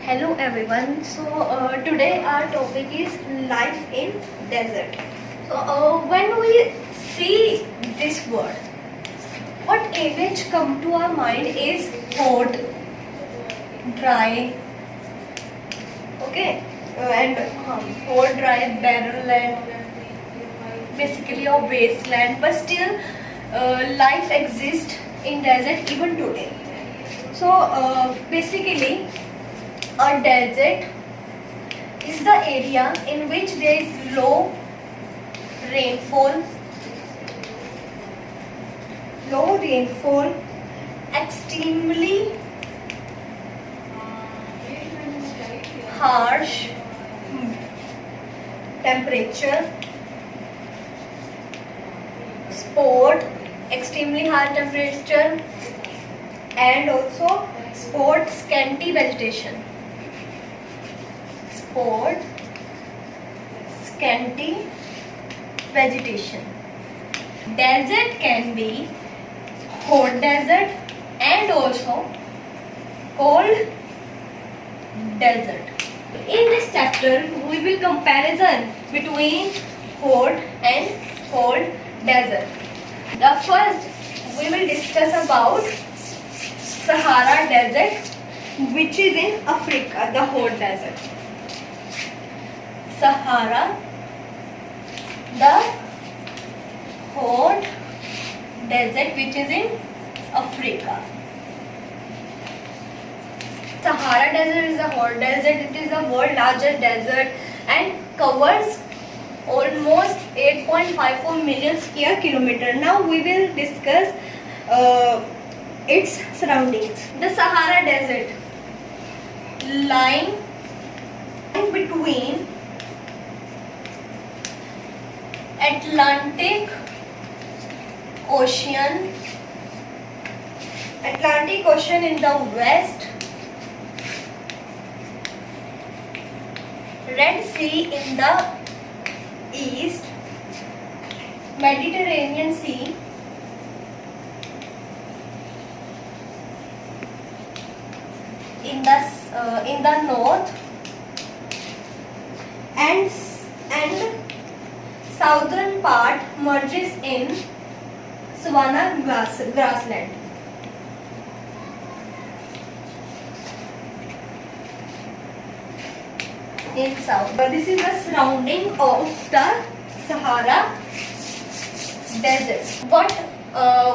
Hello everyone. Today our topic is life in desert. When we see this word, what image come to our mind is hot, dry, okay, hot, dry, barren land, basically a wasteland. But still, life exists in desert even today. Basically, a desert is the area in which there is low rainfall, extremely harsh temperature, extremely high temperature, and also scanty vegetation. Scanty vegetation. Desert can be hot desert and also cold desert. In this chapter, we will comparison between hot and cold desert. The first, we will discuss about Sahara Desert, which is in Africa, the hot desert. Sahara, the hot desert, which is in Africa. Sahara Desert is a hot desert. It is the world's largest desert and covers almost 8.54 million square kilometer. Now we will discuss its surroundings. The Sahara Desert, lying in between Atlantic Ocean in the west, Red Sea in the east, Mediterranean Sea in the north, and southern part merges in savanna grassland. In south. But this is the surrounding of the Sahara Desert.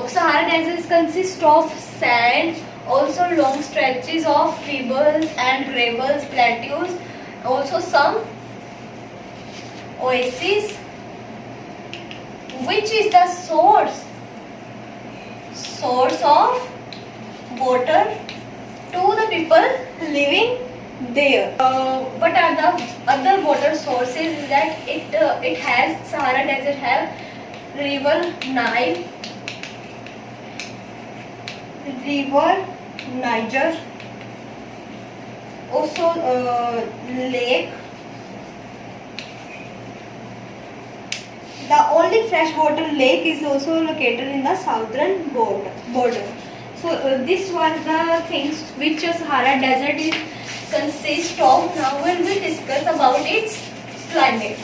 Sahara Desert consists of sand, also long stretches of rivers and gravels, plateaus, also some oases, which is the source of water to the people living there. What are the other water sources? Is that it has Sahara Desert have river Niger, also lake. The only freshwater lake is also located in the southern border. This was the things which Sahara Desert is consist of. Now we will discuss about its climate.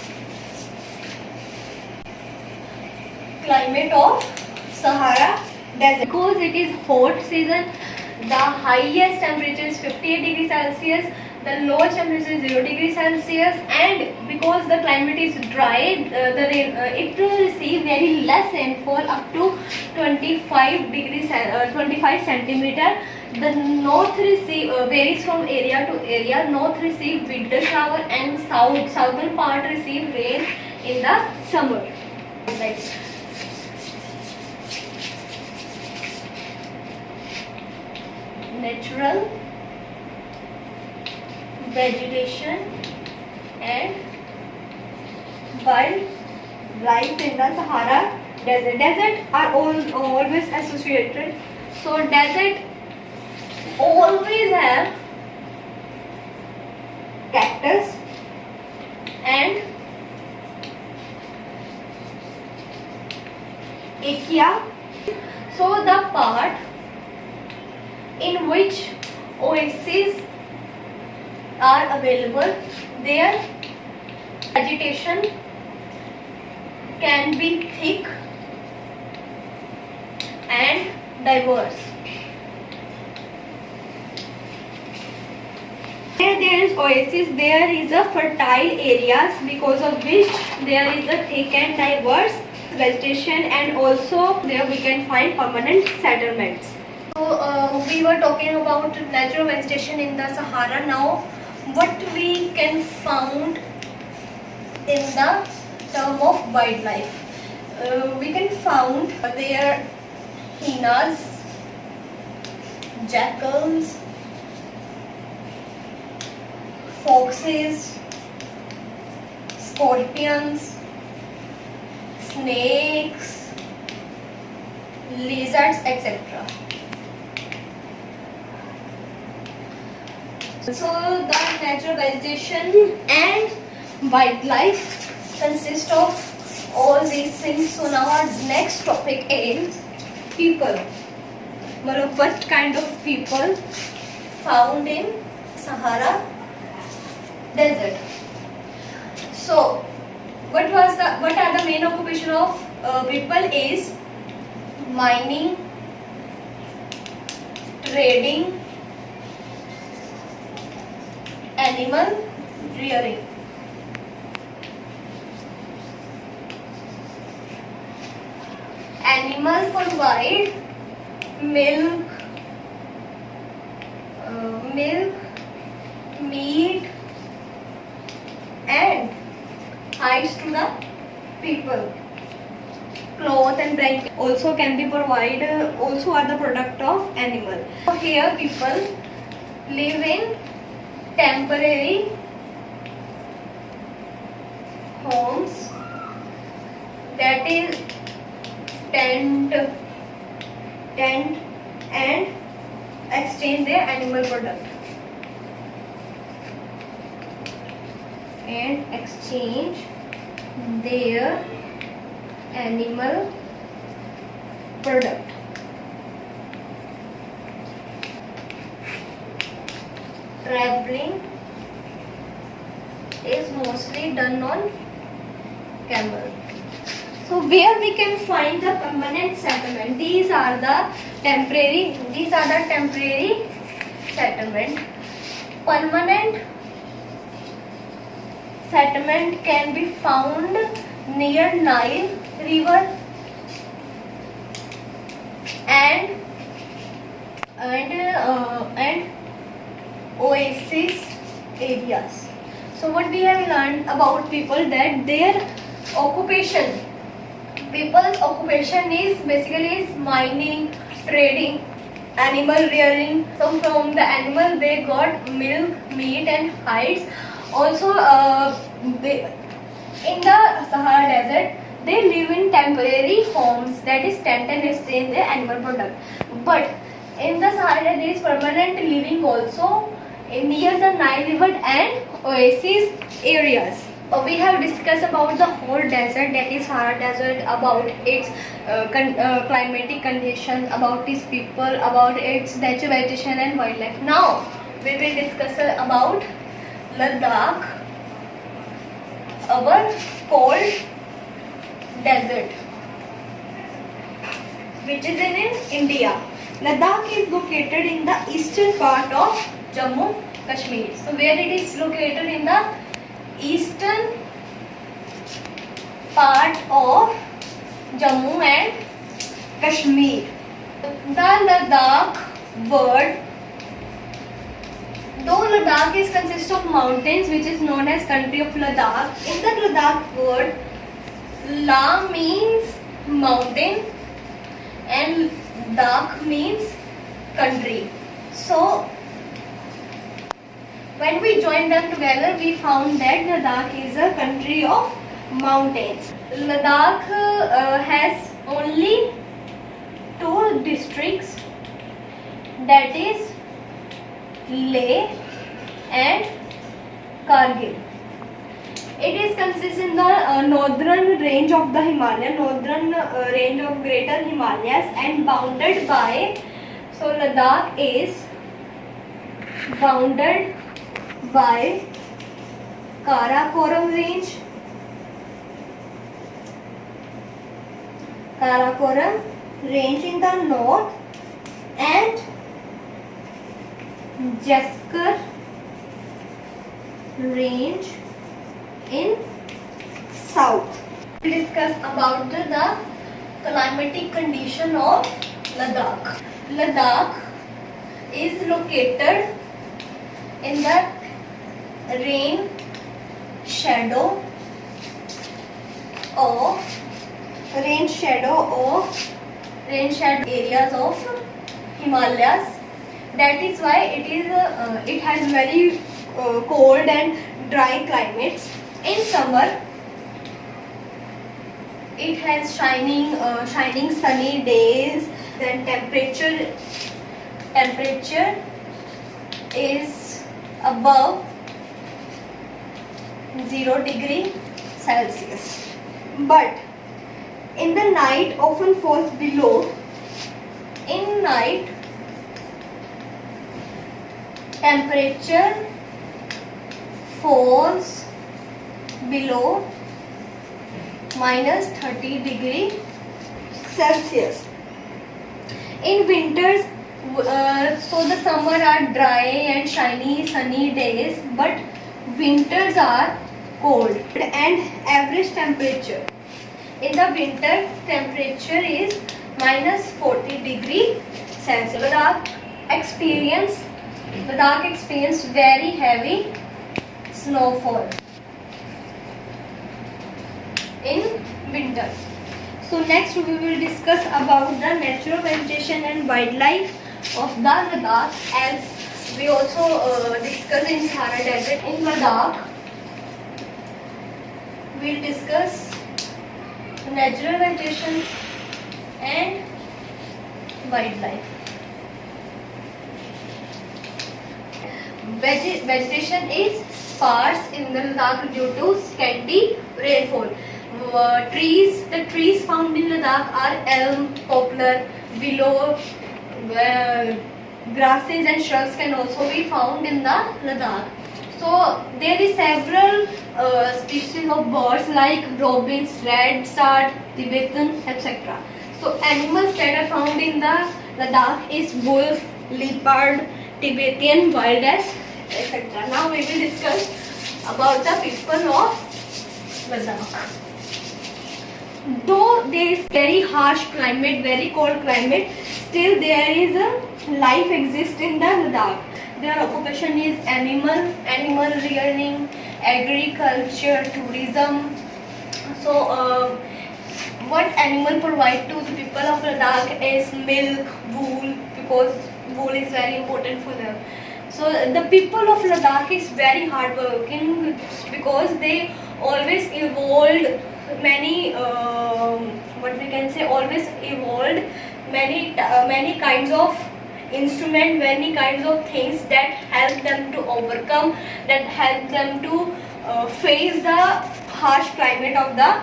Climate of Sahara Desert. Because it is hot season, the highest temperature is 58 degrees Celsius, the lowest temperature is 0 degrees Celsius, and because the climate is dry, it will receive very less rainfall up to 25 centimeter. The north varies from area to area. North receive winter shower and southern part receive rain in the summer. Natural vegetation and wildlife in the Sahara Desert. Desert are always associated. So desert always have cactus and acacia. So the part in which oases are available. Their vegetation can be thick and diverse. Where there is oasis, there is a fertile areas because of which there is a thick and diverse vegetation, and also there we can find permanent settlements. So we were talking about natural vegetation in the Sahara. Now what we can found in the term of wildlife, we can found there hyenas, jackals, foxes, scorpions, snakes, lizards, etc. So the natural vegetation and wildlife consist of all these things. So now our next topic is people. What kind of people found in Sahara desert? So what are the main occupation of people is mining, trading, animal rearing. Animal provide milk, meat and hides to the people. Cloth and blanket also can be provided, also are the product of animal. So here people live in temporary homes, that is tent and exchange their animal product. And exchange their animal product. Traveling is mostly done on camel. So where we can find the permanent settlement? These are the temporary settlement. Permanent settlement can be found near Nile river and oasis areas. So what we have learned about people, that their occupation, people's occupation is basically mining, trading, animal rearing. So from the animal they got milk, meat and hides. Also in the Sahara desert they live in temporary homes, that is tent and exchange their animal product. But in the Sahara there is permanent living also near the Nile river and oasis areas. We have discussed about the whole desert, that is Sahara desert, about its climatic conditions, about its people, about its natural vegetation and wildlife. Now we will discuss about Ladakh, our cold desert, which is in India. Ladakh is located in the eastern part of Jammu Kashmir. So where it is located? In the eastern part of Jammu and Kashmir. The Ladakh word, though Ladakh is consist of mountains, which is known as country of Ladakh. In the Ladakh word, La means mountain and Dak means country. So when we join them together, we found that Ladakh is a country of mountains. Ladakh has only two districts, that is Leh and Kargil. It is consists in the northern range of the Himalaya, northern range of Greater Himalayas, and bounded by, so Ladakh is bounded by Karakoram range, Karakoram range in the north and Jaskar range in south. We discuss about the climatic condition of Ladakh. Ladakh is located in the rain shadow areas of Himalayas. That is why it has very cold and dry climates. In summer, it has shining sunny days. Then temperature is above 0 degrees Celsius. But in the night often falls below. In night, temperature falls below -30 degrees Celsius. In winters, so the summer are dry and shiny sunny days, but winters are cold. And average temperature in the winter temperature is -40 degrees Celsius. Ladakh experience very heavy snowfall in winter. So next we will discuss about the natural vegetation and wildlife of the Ladakh, as we also discuss in Sahara Desert. In Ladakh, we will discuss natural vegetation and wildlife. Vegetation is sparse in the Ladakh due to scanty rainfall. The trees found in Ladakh are elm, poplar, willow, grasses and shrubs can also be found in the Ladakh. So there is several species of birds like robins, red start, Tibetan, etc. So animals that are found in the Ladakh is wolf, leopard, Tibetan, wild ass, etc. Now we will discuss about the people of Ladakh. Though there is very harsh climate, very cold climate, still there is a life exists in the Ladakh. Their occupation is animal rearing, agriculture, tourism. So what animal provide to the people of Ladakh is milk, wool, because wool is very important for them. So the people of Ladakh is very hardworking because they always evolved many many kinds of instrument, many kinds of things that help them to overcome, that help them to face the harsh climate of the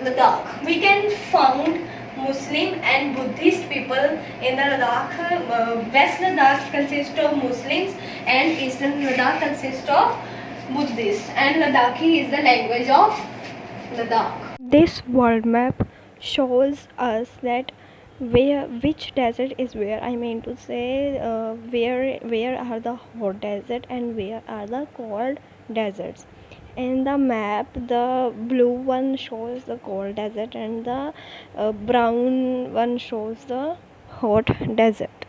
Ladakh. We can find Muslim and Buddhist people in the Ladakh. West Ladakh consists of Muslims and Eastern Ladakh consists of Buddhists, and Ladakhi is the language of Ladakh. This world map shows us that which desert is where. I mean to say, where are the hot desert and where are the cold deserts. In the map, the blue one shows the cold desert and the brown one shows the hot desert.